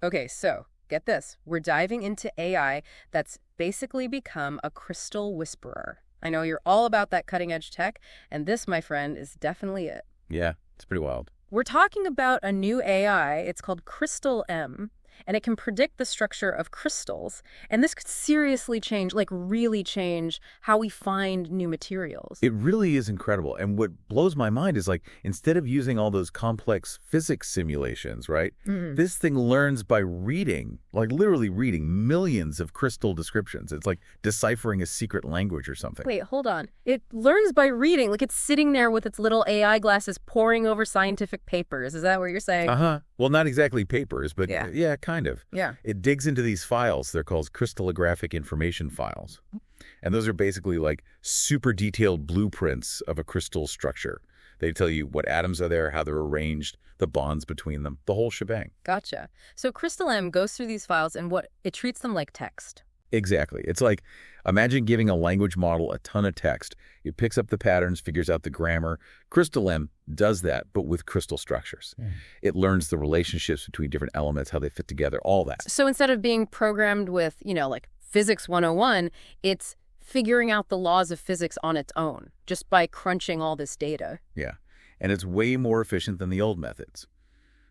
Okay, so get this. We're diving into AI that's basically become a crystal whisperer. I know you're all about that cutting edge tech, and this, my friend, is definitely it. Yeah, it's pretty wild. We're talking about a new AI. It's called CrystaLLM, and it can predict the structure of crystals. And this could seriously change, like really change, how we find new materials. It really is incredible. And what blows my mind is like, instead of using all those complex physics simulations, right? Mhm. This thing learns by reading, like literally reading millions of crystal descriptions. It's like deciphering a secret language or something. Wait, hold on. It learns by reading, like it's sitting there with its little AI glasses poring over scientific papers. Is that what you're saying? Uh-huh. Well, not exactly papers, but Yeah. yeah, kind of. Yeah. It digs into these files. They're called crystallographic information files. And those are basically like super detailed blueprints of a crystal structure. They tell you what atoms are there, how they're arranged, the bonds between them, the whole shebang. Gotcha. So CrystaLM goes through these files and what it treats them like text. Exactly. It's like, imagine giving a language model a ton of text. It picks up the patterns, figures out the grammar. CrystaLM does that, but with crystal structures. It learns the relationships between different elements, how they fit together, all that. So instead of being programmed with, like physics 101, it's figuring out the laws of physics on its own, just by crunching all this data. Yeah. And it's way more efficient than the old methods.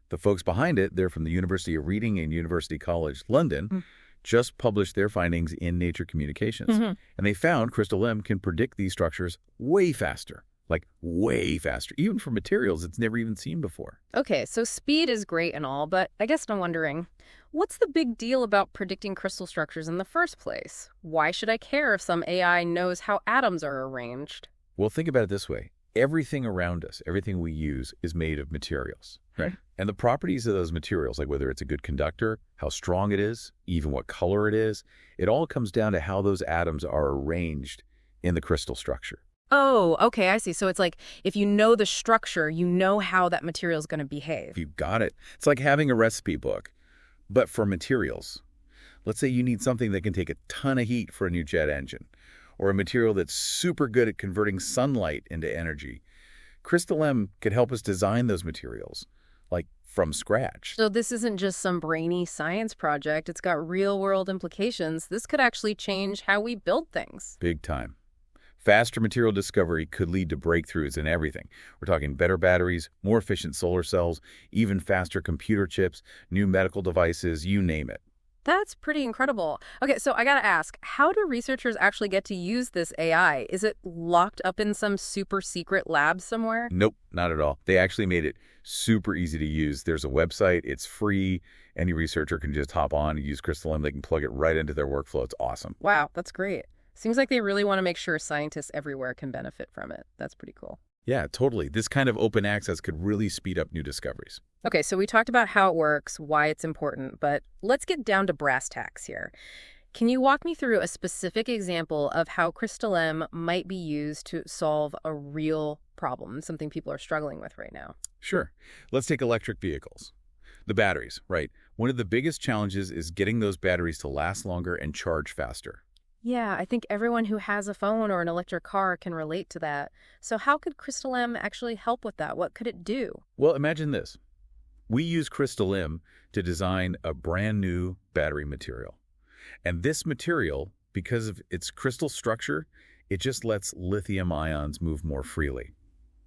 The folks behind it, they're from the University of Reading and University College London, just published their findings in Nature Communications. Mhm. And they found CrystaLM can predict these structures way faster, like way faster, even for materials it's never even seen before. Okay, so speed is great and all, but I guess I'm wondering, what's the big deal about predicting crystal structures in the first place? Why should I care if some AI knows how atoms are arranged? Well, think about it this way. Everything around us, everything we use is made of materials, right? And the properties of those materials, like whether it's a good conductor, how strong it is, even what color it is, it all comes down to how those atoms are arranged in the crystal structure. Oh, okay, I see. So it's like if you know the structure, you know how that material is going to behave. You got it. It's like having a recipe book, but for materials. Let's say you need something that can take a ton of heat for a new jet engine, or a material that's super good at converting sunlight into energy. CrystaLM could help us design those materials, like from scratch. So this isn't just some brainy science project. It's got real-world implications. This could actually change how we build things. Big time. Faster material discovery could lead to breakthroughs in everything. We're talking better batteries, more efficient solar cells, even faster computer chips, new medical devices, you name it. That's pretty incredible. Okay, so I gotta ask, how do researchers actually get to use this AI? Is it locked up in some super secret lab somewhere? Nope, not at all. They actually made it super easy to use. There's a website, it's free. Any researcher can just hop on and use CrystaLM. They can plug it right into their workflow. It's awesome. Wow, that's great. Seems like they really want to make sure scientists everywhere can benefit from it. That's pretty cool. Yeah, totally. This kind of open access could really speed up new discoveries. Okay, so we talked about how it works, why it's important, but let's get down to brass tacks here. Can you walk me through a specific example of how CrystaLM might be used to solve a real problem, something people are struggling with right now? Sure. Let's take electric vehicles. The batteries, right? One of the biggest challenges is getting those batteries to last longer and charge faster. Yeah, I think everyone who has a phone or an electric car can relate to that. So how could CrystaLM actually help with that? What could it do? Well, imagine this. We use CrystaLM to design a brand new battery material. And this material, because of its crystal structure, it just lets lithium ions move more freely.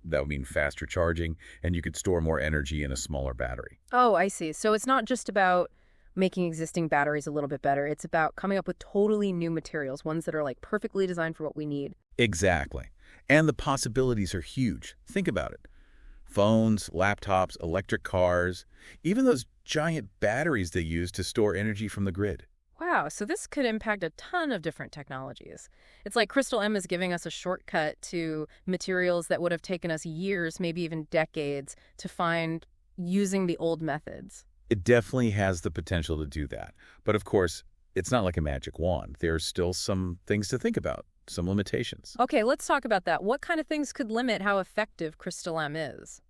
That would mean faster charging, and you could store more energy in a smaller battery. Oh, I see. So it's not just about making existing batteries a little bit better. It's about coming up with totally new materials, ones that are like perfectly designed for what we need. Exactly. And the possibilities are huge. Think about it. Phones, laptops, electric cars, even those giant batteries they use to store energy from the grid. Wow, so this could impact a ton of different technologies. It's like CrystaLM is giving us a shortcut to materials that would have taken us years, maybe even decades, to find using the old methods. It definitely has the potential to do that. But of course, it's not like a magic wand. There's still some things to think about, some limitations. Okay, let's talk about that. What kind of things could limit how effective CrystaLM is?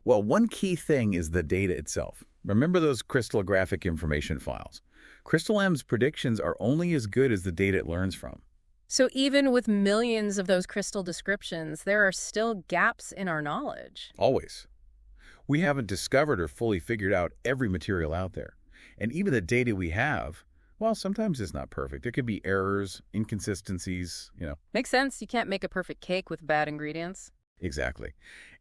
Well, one key thing is the data itself. Remember those crystallographic information files? CrystaLM's predictions are only as good as the data it learns from. So even with millions of those crystal descriptions, there are still gaps in our knowledge. Always. We haven't discovered or fully figured out every material out there. And even the data we have, well, sometimes it's not perfect. There could be errors, inconsistencies. Makes sense. You can't make a perfect cake with bad ingredients. Exactly.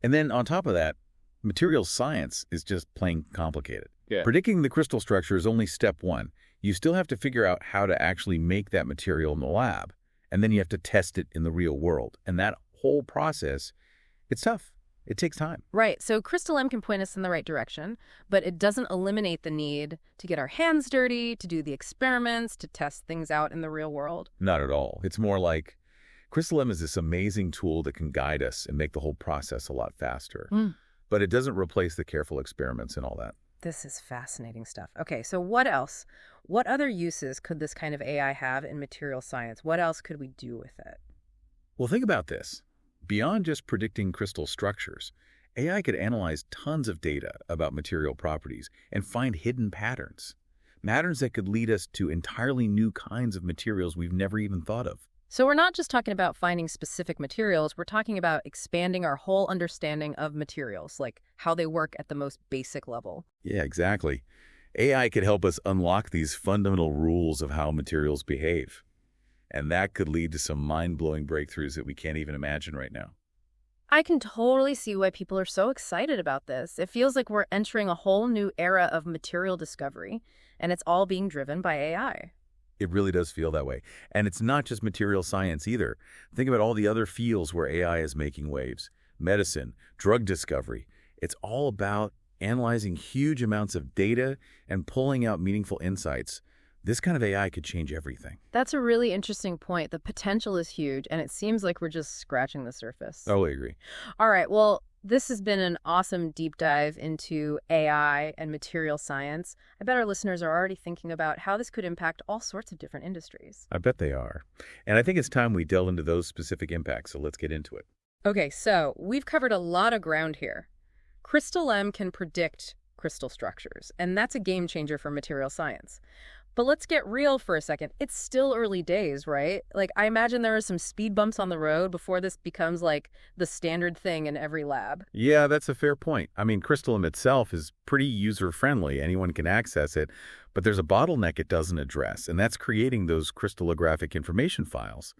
And then on top of that, materials science is just plain complicated. Yeah. Predicting the crystal structure is only step one. You still have to figure out how to actually make that material in the lab, and then you have to test it in the real world. And that whole process, it's tough. It takes time. Right. So CrystaLLM can point us in the right direction, but it doesn't eliminate the need to get our hands dirty, to do the experiments, to test things out in the real world. Not at all. It's more like CrystaLLM is this amazing tool that can guide us and make the whole process a lot faster. But it doesn't replace the careful experiments and all that. This is fascinating stuff. Okay, so what else? What other uses could this kind of AI have in material science? What else could we do with it? Well, think about this. Beyond just predicting crystal structures, AI could analyze tons of data about material properties and find hidden patterns that could lead us to entirely new kinds of materials we've never even thought of. So we're not just talking about finding specific materials, we're talking about expanding our whole understanding of materials, like how they work at the most basic level. Yeah, exactly. AI could help us unlock these fundamental rules of how materials behave. And that could lead to some mind-blowing breakthroughs that we can't even imagine right now. I can totally see why people are so excited about this. It feels like we're entering a whole new era of material discovery, and it's all being driven by AI. It really does feel that way. And it's not just material science either. Think about all the other fields where AI is making waves. Medicine, drug discovery. It's all about analyzing huge amounts of data and pulling out meaningful insights. This kind of AI could change everything. That's a really interesting point. The potential is huge, and it seems like we're just scratching the surface. Oh, I agree. All right, well, this has been an awesome deep dive into AI and material science. I bet our listeners are already thinking about how this could impact all sorts of different industries. I bet they are. And I think it's time we delve into those specific impacts, so let's get into it. Okay, so we've covered a lot of ground here. CrystaLLM can predict crystal structures, and that's a game changer for material science. But let's get real for a second. It's still early days, right? Like, I imagine there are some speed bumps on the road before this becomes like the standard thing in every lab. Yeah, that's a fair point. I mean, CrystaLLM itself is pretty user-friendly. Anyone can access it. But there's a bottleneck it doesn't address, and that's creating those crystallographic information files.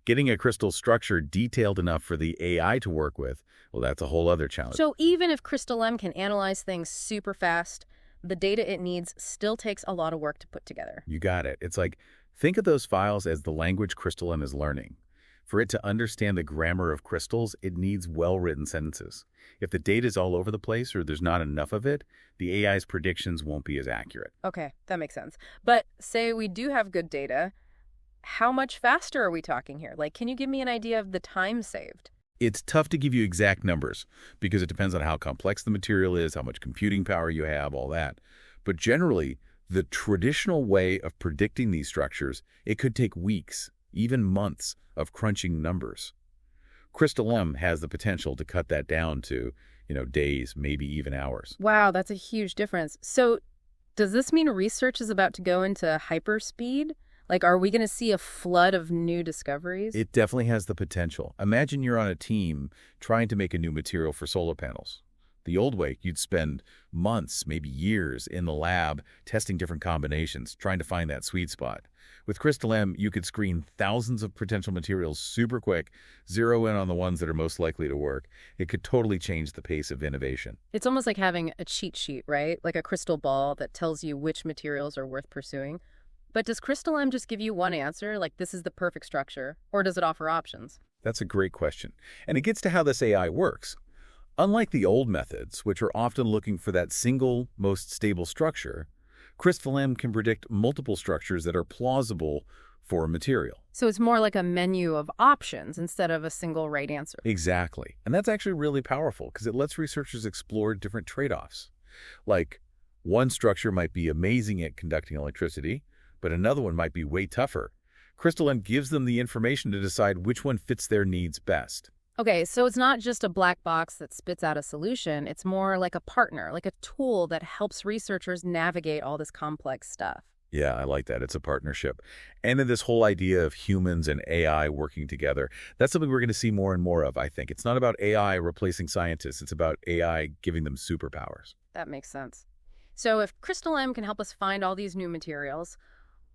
Getting a crystal structure detailed enough for the AI to work with, well, that's a whole other challenge. So even if CrystaLLM can analyze things super fast, the data it needs still takes a lot of work to put together. You got it. It's like, think of those files as the language CrystaLLM is learning. For it to understand the grammar of crystals, it needs well-written sentences. If the data is all over the place or there's not enough of it, the AI's predictions won't be as accurate. Okay, that makes sense. But say we do have good data, how much faster are we talking here? Like, can you give me an idea of the time saved? It's tough to give you exact numbers because it depends on how complex the material is, how much computing power you have, all that. But generally, the traditional way of predicting these structures, it could take weeks, even months of crunching numbers. CrystaLLM has the potential to cut that down to, days, maybe even hours. Wow, that's a huge difference. So does this mean research is about to go into hyperspeed? Like, are we going to see a flood of new discoveries? It definitely has the potential. Imagine you're on a team trying to make a new material for solar panels. The old way, you'd spend months, maybe years, in the lab testing different combinations, trying to find that sweet spot. With CrystaLLM, you could screen thousands of potential materials super quick, zero in on the ones that are most likely to work. It could totally change the pace of innovation. It's almost like having a cheat sheet, right? Like a crystal ball that tells you which materials are worth pursuing. But does CrystaLLM just give you one answer, like this is the perfect structure, or does it offer options? That's a great question. And it gets to how this AI works. Unlike the old methods, which are often looking for that single, most stable structure, CrystaLLM can predict multiple structures that are plausible for a material. So it's more like a menu of options instead of a single right answer. Exactly. And that's actually really powerful because it lets researchers explore different trade-offs. Like, one structure might be amazing at conducting electricity, but another one might be way tougher. CrystaLLM gives them the information to decide which one fits their needs best. Okay, so it's not just a black box that spits out a solution. It's more like a partner, like a tool that helps researchers navigate all this complex stuff. Yeah, I like that. It's a partnership. And then this whole idea of humans and AI working together, that's something we're going to see more and more of, I think. It's not about AI replacing scientists. It's about AI giving them superpowers. That makes sense. So if CrystaLLM can help us find all these new materials,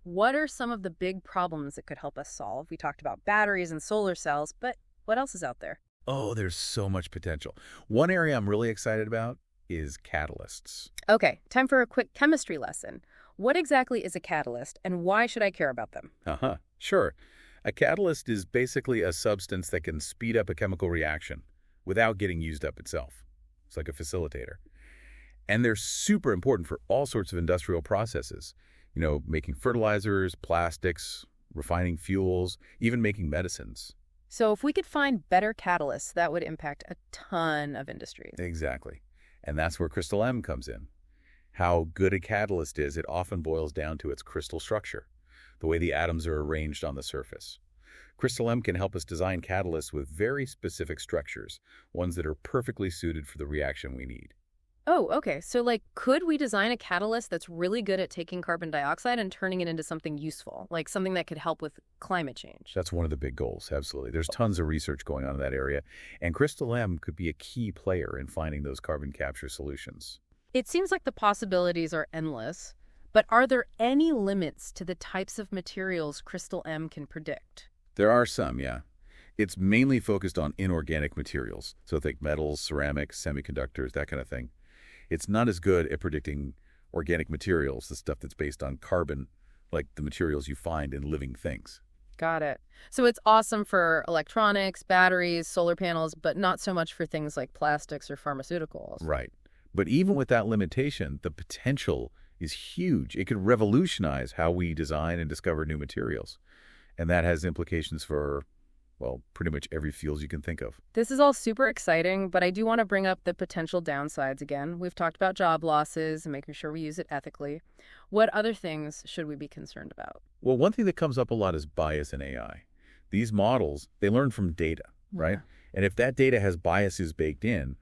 what are some of the big problems it could help us solve? We talked about batteries and solar cells, but what else is out there? Oh, there's so much potential. One area I'm really excited about is catalysts. Okay, time for a quick chemistry lesson. What exactly is a catalyst, and why should I care about them? Uh-huh. Sure. A catalyst is basically a substance that can speed up a chemical reaction without getting used up itself. It's like a facilitator. And they're super important for all sorts of industrial processes. Making fertilizers, plastics, refining fuels, even making medicines. So if we could find better catalysts, that would impact a ton of industries. Exactly. And that's where CrystaLLM comes in. How good a catalyst is, it often boils down to its crystal structure, the way the atoms are arranged on the surface. CrystaLLM can help us design catalysts with very specific structures, ones that are perfectly suited for the reaction we need. Oh, okay. So, could we design a catalyst that's really good at taking carbon dioxide and turning it into something useful, like something that could help with climate change? That's one of the big goals, absolutely. There's tons of research going on in that area, and CrystaLLM could be a key player in finding those carbon capture solutions. It seems like the possibilities are endless, but are there any limits to the types of materials CrystaLLM can predict? There are some, yeah. It's mainly focused on inorganic materials, so think metals, ceramics, semiconductors, that kind of thing. It's not as good at predicting organic materials, the stuff that's based on carbon, like the materials you find in living things. Got it. So it's awesome for electronics, batteries, solar panels, but not so much for things like plastics or pharmaceuticals. Right. But even with that limitation, the potential is huge. It could revolutionize how we design and discover new materials. And that has implications for, well, pretty much every field you can think of. This is all super exciting, but I do want to bring up the potential downsides again. We've talked about job losses and making sure we use it ethically. What other things should we be concerned about? Well, one thing that comes up a lot is bias in AI. These models, they learn from data, right? Yeah. And if that data has biases baked in,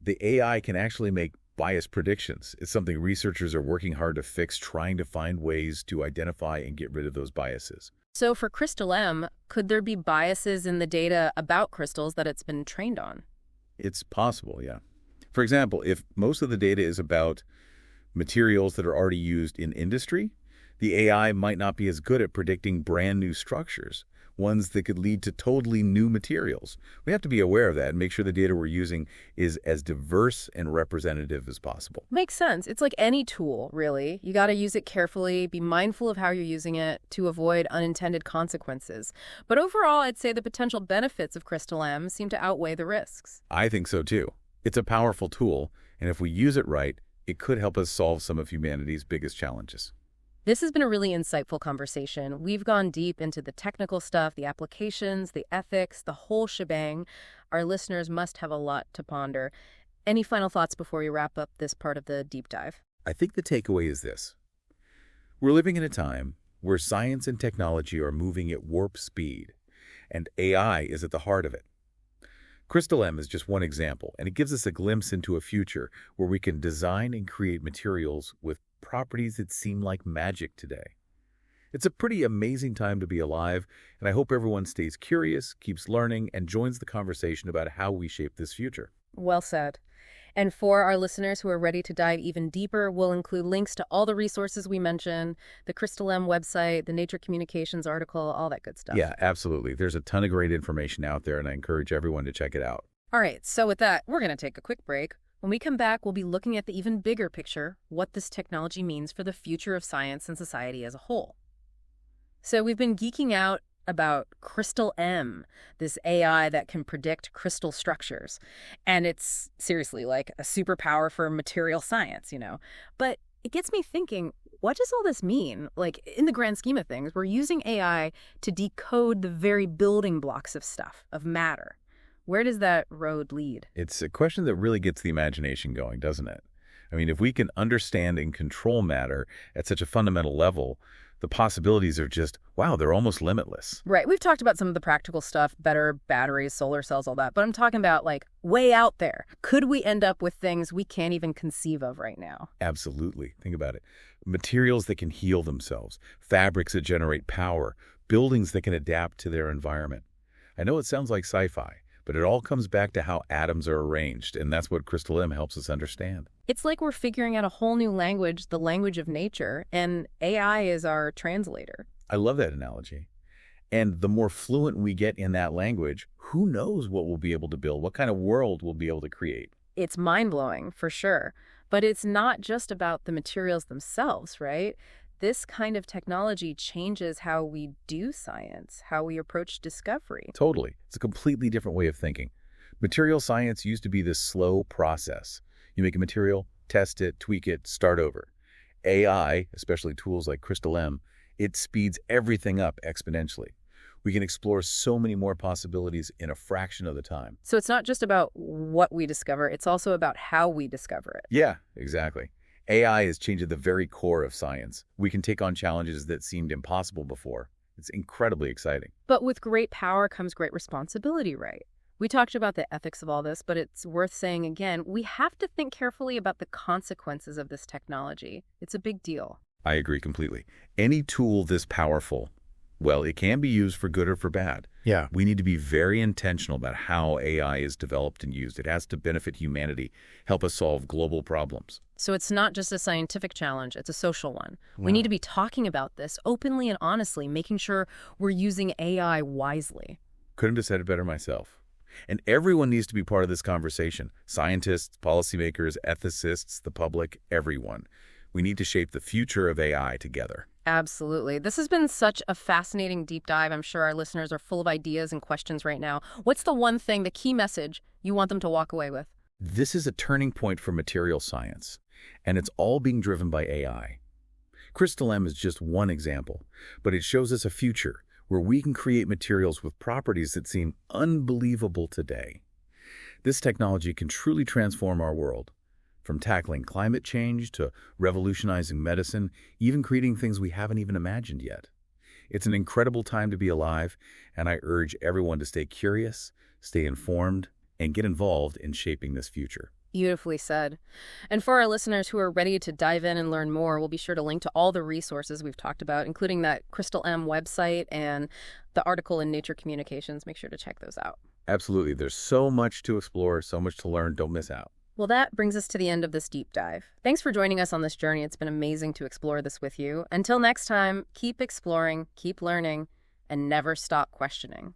the AI can actually make bias predictions. It's something researchers are working hard to fix, trying to find ways to identify and get rid of those biases. So for CrystaLLM, could there be biases in the data about crystals that it's been trained on? It's possible, yeah. For example, if most of the data is about materials that are already used in industry, the AI might not be as good at predicting brand new structures, ones that could lead to totally new materials. We have to be aware of that and make sure the data we're using is as diverse and representative as possible. Makes sense. It's like any tool, really. You got to use it carefully, be mindful of how you're using it to avoid unintended consequences. But overall, I'd say the potential benefits of CrystaLLM seem to outweigh the risks. I think so too. It's a powerful tool, and if we use it right, it could help us solve some of humanity's biggest challenges. This has been a really insightful conversation. We've gone deep into the technical stuff, the applications, the ethics, the whole shebang. Our listeners must have a lot to ponder. Any final thoughts before we wrap up this part of the deep dive? I think the takeaway is this. We're living in a time where science and technology are moving at warp speed, and AI is at the heart of it. CrystaLLM is just one example, and it gives us a glimpse into a future where we can design and create materials with properties that seem like magic today. It's a pretty amazing time to be alive, and I hope everyone stays curious, keeps learning, and joins the conversation about how we shape this future. Well said. And for our listeners who are ready to dive even deeper, we'll include links to all the resources we mentioned, the CrystaLLM website, the Nature Communications article, all that good stuff. Yeah, absolutely. There's a ton of great information out there, and I encourage everyone to check it out. All right, so with that, we're going to take a quick break. When we come back, we'll be looking at the even bigger picture, what this technology means for the future of science and society as a whole. So we've been geeking out about CrystaLLM, this AI that can predict crystal structures. And it's seriously like a superpower for material science, But it gets me thinking, what does all this mean? Like, in the grand scheme of things, we're using AI to decode the very building blocks of stuff, of matter. Where does that road lead? It's a question that really gets the imagination going, doesn't it? I mean, if we can understand and control matter at such a fundamental level, the possibilities are just, wow, they're almost limitless. Right. We've talked about some of the practical stuff, better batteries, solar cells, all that. But I'm talking about, way out there. Could we end up with things we can't even conceive of right now? Absolutely. Think about it. Materials that can heal themselves, fabrics that generate power, buildings that can adapt to their environment. I know it sounds like sci-fi, But it all comes back to how atoms are arranged, and that's what CrystaLLM helps us understand. It's like we're figuring out a whole new language, the language of nature, and AI is our translator. I love that analogy. And the more fluent we get in that language, who knows what we'll be able to build, what kind of world we'll be able to create. It's mind-blowing, for sure. But it's not just about the materials themselves, right? This kind of technology changes how we do science, how we approach discovery. Totally. It's a completely different way of thinking. Material science used to be this slow process. You make a material, test it, tweak it, start over. AI, especially tools like CrystaLLM, it speeds everything up exponentially. We can explore so many more possibilities in a fraction of the time. So it's not just about what we discover, it's also about how we discover it. Yeah, exactly. AI is changing the very core of science. We can take on challenges that seemed impossible before. It's incredibly exciting. But with great power comes great responsibility, right? We talked about the ethics of all this, but it's worth saying again, we have to think carefully about the consequences of this technology. It's a big deal. I agree completely. Any tool this powerful, well, it can be used for good or for bad. Yeah. We need to be very intentional about how AI is developed and used. It has to benefit humanity, help us solve global problems. So it's not just a scientific challenge, it's a social one. We No. need to be talking about this openly and honestly, making sure we're using AI wisely. Couldn't have said it better myself. And everyone needs to be part of this conversation. Scientists, policymakers, ethicists, the public, everyone. We need to shape the future of AI together. Absolutely. This has been such a fascinating deep dive. I'm sure our listeners are full of ideas and questions right now. What's the one thing, the key message you want them to walk away with? This is a turning point for material science, and it's all being driven by AI. CrystaLLM is just one example, but it shows us a future where we can create materials with properties that seem unbelievable today. This technology can truly transform our world, from tackling climate change to revolutionizing medicine, even creating things we haven't even imagined yet. It's an incredible time to be alive, and I urge everyone to stay curious, stay informed, and get involved in shaping this future. Beautifully said. And for our listeners who are ready to dive in and learn more, we'll be sure to link to all the resources we've talked about, including that CrystaLLM website and the article in Nature Communications. Make sure to check those out. Absolutely. There's so much to explore, so much to learn. Don't miss out. Well, that brings us to the end of this deep dive. Thanks for joining us on this journey. It's been amazing to explore this with you. Until next time, keep exploring, keep learning, and never stop questioning.